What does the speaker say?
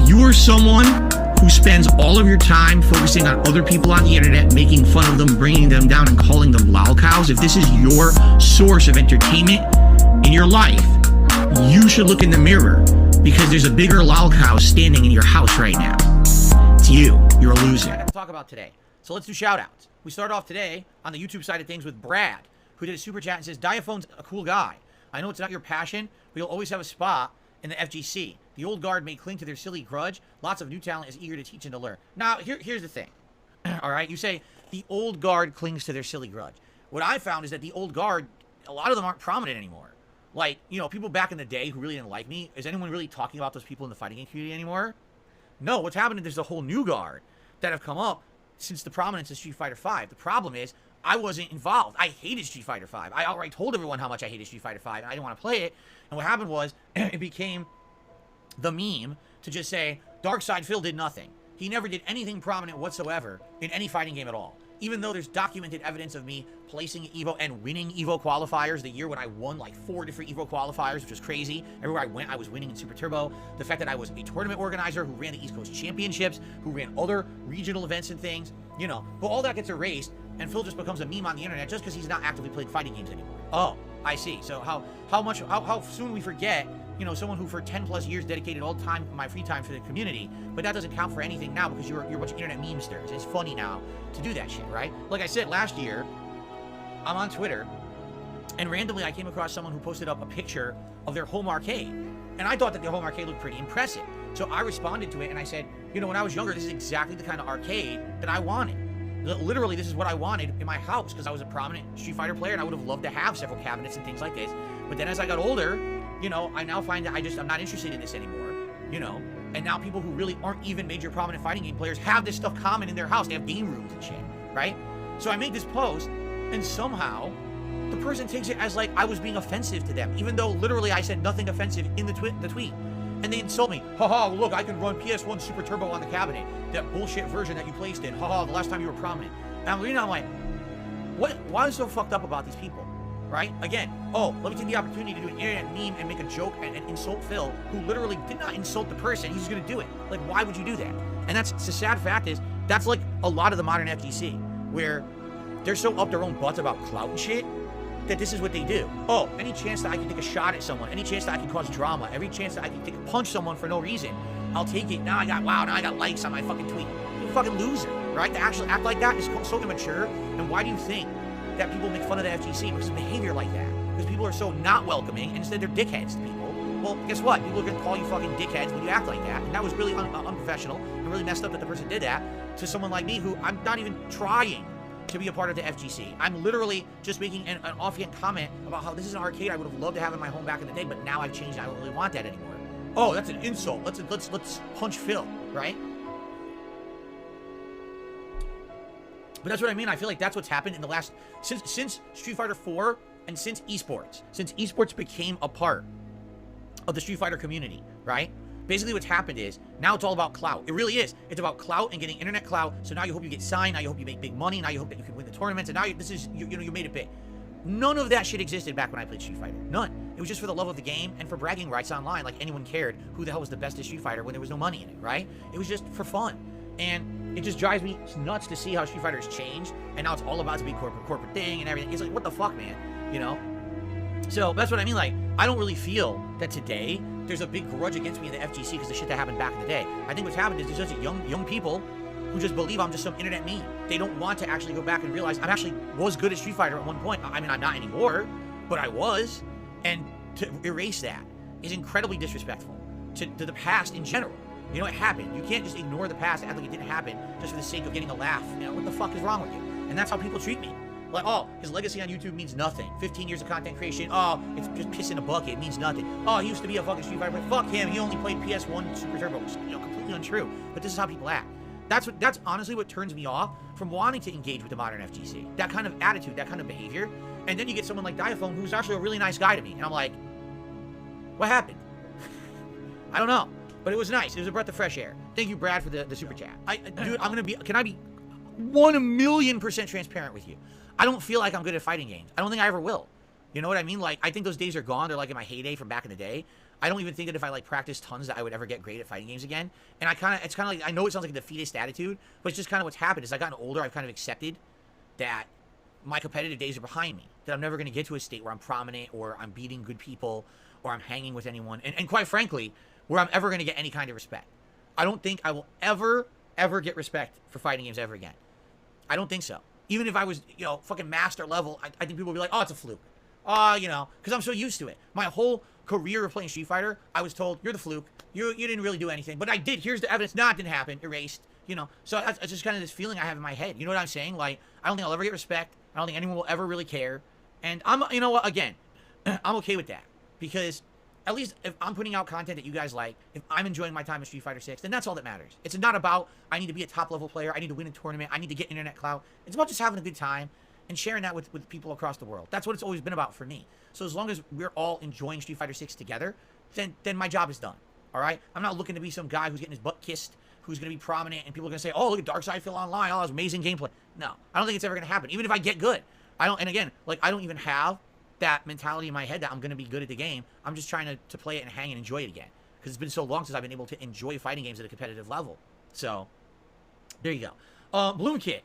You are someone who spends all of your time focusing on other people on the internet, making fun of them, bringing them down, and calling them lolcows. If this is your source of entertainment in your life, you should look in the mirror, because there's a bigger lolcow standing in your house right now. It's you. You're a loser. We'll talk about today. So let's do shout outs. We start off today on the YouTube side of things with Brad, who did a super chat and says, Diaphone's a cool guy. I know it's not your passion, but you'll always have a spot in the FGC. The old guard may cling to their silly grudge. Lots of new talent is eager to teach and to learn. Now, here's the thing. All right, you say the old guard clings to their silly grudge. What I found is that the old guard, a lot of them aren't prominent anymore. Like, you know, people back in the day who really didn't like me. Is anyone really talking about those people in the fighting game community anymore? No, what's happening is there's a whole new guard that have come up since the prominence of Street Fighter V. The problem is, I wasn't involved. I hated Street Fighter V. I outright told everyone how much I hated Street Fighter V, and I didn't want to play it. And what happened was, it became the meme to just say, Darkside Phil did nothing. He never did anything prominent whatsoever in any fighting game at all. Even though there's documented evidence of me placing EVO and winning EVO qualifiers the year when I won like 4 different EVO qualifiers, which was crazy. Everywhere I went, I was winning in Super Turbo. The fact that I was a tournament organizer who ran the East Coast Championships, who ran other regional events and things, you know. But all that gets erased, and Phil just becomes a meme on the internet just because he's not actively playing fighting games anymore. Oh, I see. So how soon we forget, you know, someone who for 10 plus years dedicated all time, my free time for the community, but that doesn't count for anything now because you're a bunch of internet memesters. It's funny now to do that shit, right? Like I said, last year, I'm on Twitter, and randomly I came across someone who posted up a picture of their home arcade, and I thought that their home arcade looked pretty impressive. So I responded to it, and I said, you know, when I was younger, this is exactly the kind of arcade that I wanted. Literally, this is what I wanted in my house because I was a prominent Street Fighter player, and I would have loved to have several cabinets and things like this. But then as I got older, you know, I now find that I'm not interested in this anymore, you know. And now people who really aren't even major prominent fighting game players have this stuff common in their house. They have game rooms and shit, right? So I made this post, and somehow the person takes it as like I was being offensive to them, even though literally I said nothing offensive in the tweet. And they insult me. Haha, look, I can run PS1 Super Turbo on the cabinet. That bullshit version that you placed in. Haha, the last time you were prominent. And I'm reading, I'm like, what? Why is it so fucked up about these people? Right? Again, oh, let me take the opportunity to do an internet meme and make a joke and insult Phil, who literally did not insult the person. He's just gonna do it. Like, why would you do that? And that's the sad fact is, that's like a lot of the modern FGC, where they're so up their own butts about clout and shit, that this is what they do. Oh, any chance that I can take a shot at someone, any chance that I can cause drama, every chance that I can punch someone for no reason, I'll take it. Now I got likes on my fucking tweet. You fucking loser, right? To actually act like that is so immature. And why do you think that people make fun of the FGC? Because of behavior like that. Because people are so not welcoming, and instead they're dickheads to people. Well, guess what? People are going to call you fucking dickheads when you act like that. And that was really unprofessional and really messed up that the person did that to someone like me who I'm not even trying to be a part of the FGC. I'm literally just making an offhand comment about how this is an arcade I would have loved to have in my home back in the day, but now I've changed. I don't really want that anymore. Oh, that's an insult. Let's punch Phil, right? But that's what I mean. I feel like that's what's happened in the last since Street Fighter 4 and since esports. Since esports became a part of the Street Fighter community, right? Basically what's happened is, now it's all about clout. It really is. It's about clout and getting internet clout. So now you hope you get signed. Now you hope you make big money. Now you hope that you can win the tournaments. And now you made it big. None of that shit existed back when I played Street Fighter. None. It was just for the love of the game and for bragging rights online. Like anyone cared who the hell was the best at Street Fighter when there was no money in it, right? It was just for fun. And it just drives me nuts to see how Street Fighter has changed. And now it's all about to be corporate thing and everything. It's like, what the fuck, man? You know? So that's what I mean. Like, I don't really feel that today there's a big grudge against me in the FGC because the shit that happened back in the day. I think what's happened is there's just young people who just believe I'm just some internet meme. They don't want to actually go back and realize I actually was good at Street Fighter at one point. I mean, I'm not anymore, but I was. And to erase that is incredibly disrespectful to the past in general. You know, it happened. You can't just ignore the past and act like it didn't happen just for the sake of getting a laugh. You know, what the fuck is wrong with you? And that's how people treat me. Like, oh, his legacy on YouTube means nothing. 15 years of content creation. Oh, it's just piss in a bucket. It means nothing. Oh, he used to be a fucking Street Fighter player. Fuck him. He only played PS1 Super Turbo. You know, completely untrue. But this is how people act. That's honestly what turns me off from wanting to engage with the modern FGC. That kind of attitude, that kind of behavior. And then you get someone like Diaphone, who's actually a really nice guy to me. And I'm like, what happened? I don't know. But it was nice. It was a breath of fresh air. Thank you, Brad, for the super chat. Dude, can I be 1,000,000% transparent with you? I don't feel like I'm good at fighting games. I don't think I ever will. You know what I mean? Like, I think those days are gone. They're like in my heyday from back in the day. I don't even think that if I like practice tons that I would ever get great at fighting games again. And it's kind of like, I know it sounds like a defeatist attitude, but it's just kind of what's happened. As I've gotten older, I've kind of accepted that my competitive days are behind me, that I'm never going to get to a state where I'm prominent or I'm beating good people or I'm hanging with anyone. And quite frankly, where I'm ever going to get any kind of respect. I don't think I will ever get respect for fighting games ever again. I don't think so. Even if I was, fucking master level, I think people would be like, oh, it's a fluke. Because I'm so used to it. My whole career of playing Street Fighter, I was told, you're the fluke. You didn't really do anything. But I did. Here's the evidence. Nah, it didn't happen. Erased. So it's just kind of this feeling I have in my head. You know what I'm saying? Like, I don't think I'll ever get respect. I don't think anyone will ever really care. And you know what? Again, I'm okay with that. Because at least if I'm putting out content that you guys like, if I'm enjoying my time in Street Fighter 6, then that's all that matters. It's not about, I need to be a top-level player, I need to win a tournament, I need to get internet clout. It's about just having a good time and sharing that with people across the world. That's what it's always been about for me. So as long as we're all enjoying Street Fighter 6 together, then my job is done. All right? I'm not looking to be some guy who's getting his butt kissed, who's going to be prominent, and people are going to say, oh, look at Darkside Phil online, oh, that's amazing gameplay. No, I don't think it's ever going to happen. Even if I get good. And again, like, I don't even have that mentality in my head that I'm going to be good at the game. I'm just trying to play it and hang and enjoy it again. Because it's been so long since I've been able to enjoy fighting games at a competitive level. So, there you go. Bloom Kit.